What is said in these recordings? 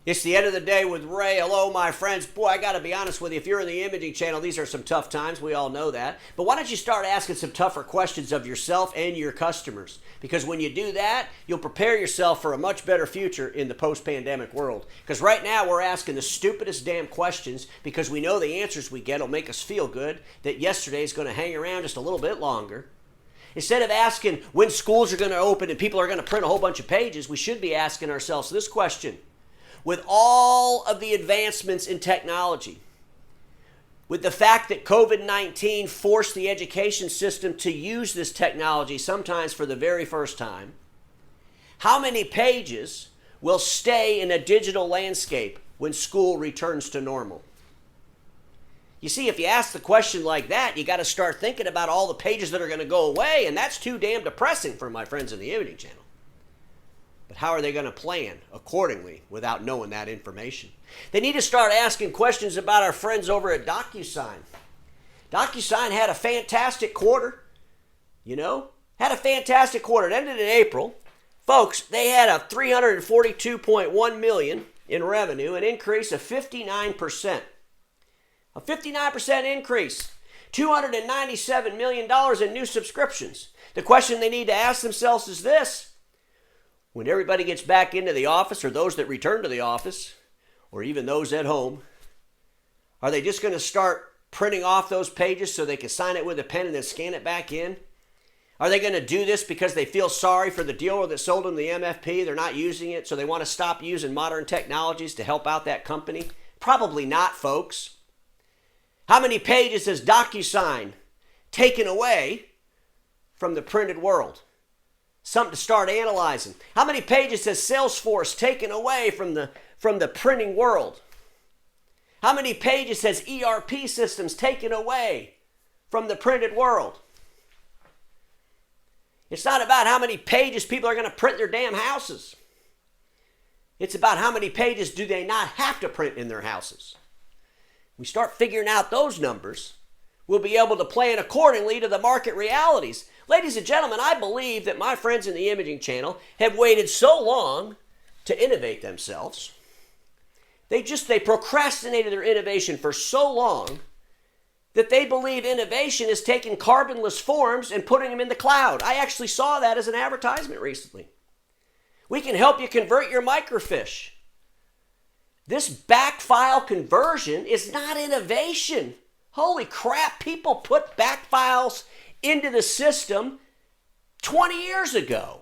It's the end of the day with Ray. Hello, my friends. Boy, I got to be honest with you. If you're in the imaging channel, these are some tough times. We all know that. But why don't you start asking some tougher questions of yourself and your customers? Because when you do that, you'll prepare yourself for a much better future in the post-pandemic world. Because right now, we're asking the stupidest damn questions because we know the answers we get will make us feel good that yesterday is going to hang around just a little bit longer. Instead of asking when schools are going to open and people are going to print a whole bunch of pages, we should be asking ourselves this question. With all of the advancements in technology, with the fact that COVID-19 forced the education system to use this technology sometimes for the very first time, how many pages will stay in a digital landscape when school returns to normal? You see, if you ask the question like that, you got to start thinking about all the pages that are going to go away, and that's too damn depressing for my friends in the imaging channel. But how are they going to plan accordingly without knowing that information? They need to start asking questions about our friends over at DocuSign. DocuSign had a fantastic quarter, had a fantastic quarter. It ended in April. Folks, they had a $342.1 million in revenue, an increase of 59%. A 59% increase. $297 million in new subscriptions. The question they need to ask themselves is this. When everybody gets back into the office, or those that return to the office, or even those at home, are they just going to start printing off those pages so they can sign it with a pen and then scan it back in? Are they going to do this because they feel sorry for the dealer that sold them the MFP? They're not using it, so they want to stop using modern technologies to help out that company? Probably not, folks. How many pages has DocuSign taken away from the printed world? Something to start analyzing. How many pages has Salesforce taken away from the printing world? How many pages has ERP systems taken away from the printed world? It's not about how many pages people are going to print their damn houses. It's about how many pages do they not have to print in their houses. We start figuring out those numbers, we'll be able to plan accordingly to the market realities. Ladies and gentlemen, I believe that my friends in the imaging channel have waited so long to innovate themselves. They procrastinated their innovation for so long that they believe innovation is taking carbonless forms and putting them in the cloud. I actually saw that as an advertisement recently. We can help you convert your microfiche. This back file conversion is not innovation. Holy crap, people put back files into the system 20 years ago.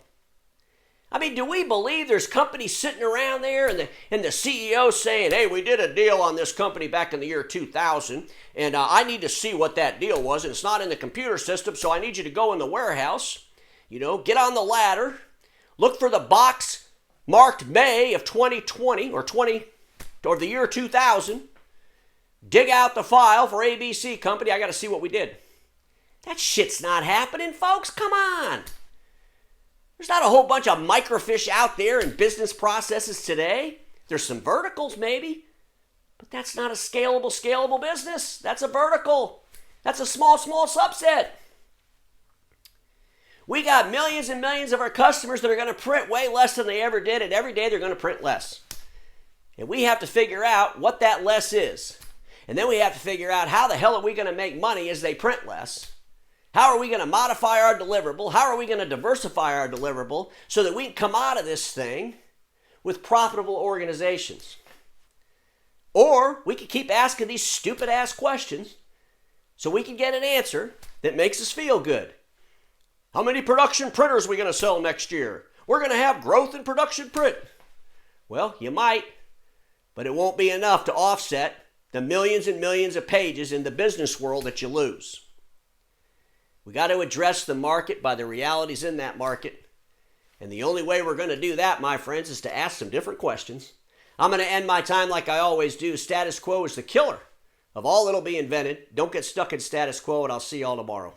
I mean, do we believe there's companies sitting around there and the CEO saying, hey, we did a deal on this company back in the year 2000, and I need to see what that deal was, and it's not in the computer system, so I need you to go in the warehouse, get on the ladder, look for the box marked May of 2020 or the year 2000, dig out the file for ABC Company. I got to see what we did. That shit's not happening, folks. Come on. There's not a whole bunch of microfiche out there in business processes today. There's some verticals maybe, but that's not a scalable business. That's a vertical. That's a small subset. We got millions and millions of our customers that are going to print way less than they ever did, and every day they're going to print less. And we have to figure out what that less is. And then we have to figure out how the hell are we going to make money as they print less. How are we going to modify our deliverable? How are we going to diversify our deliverable so that we can come out of this thing with profitable organizations? Or we can keep asking these stupid ass questions so we can get an answer that makes us feel good. How many production printers are we going to sell next year? We're going to have growth in production print. Well, you might, but it won't be enough to offset the millions and millions of pages in the business world that you lose. We got to address the market by the realities in that market. And the only way we're going to do that, my friends, is to ask some different questions. I'm going to end my time like I always do. Status quo is the killer of all that'll be invented. Don't get stuck in status quo, and I'll see you all tomorrow.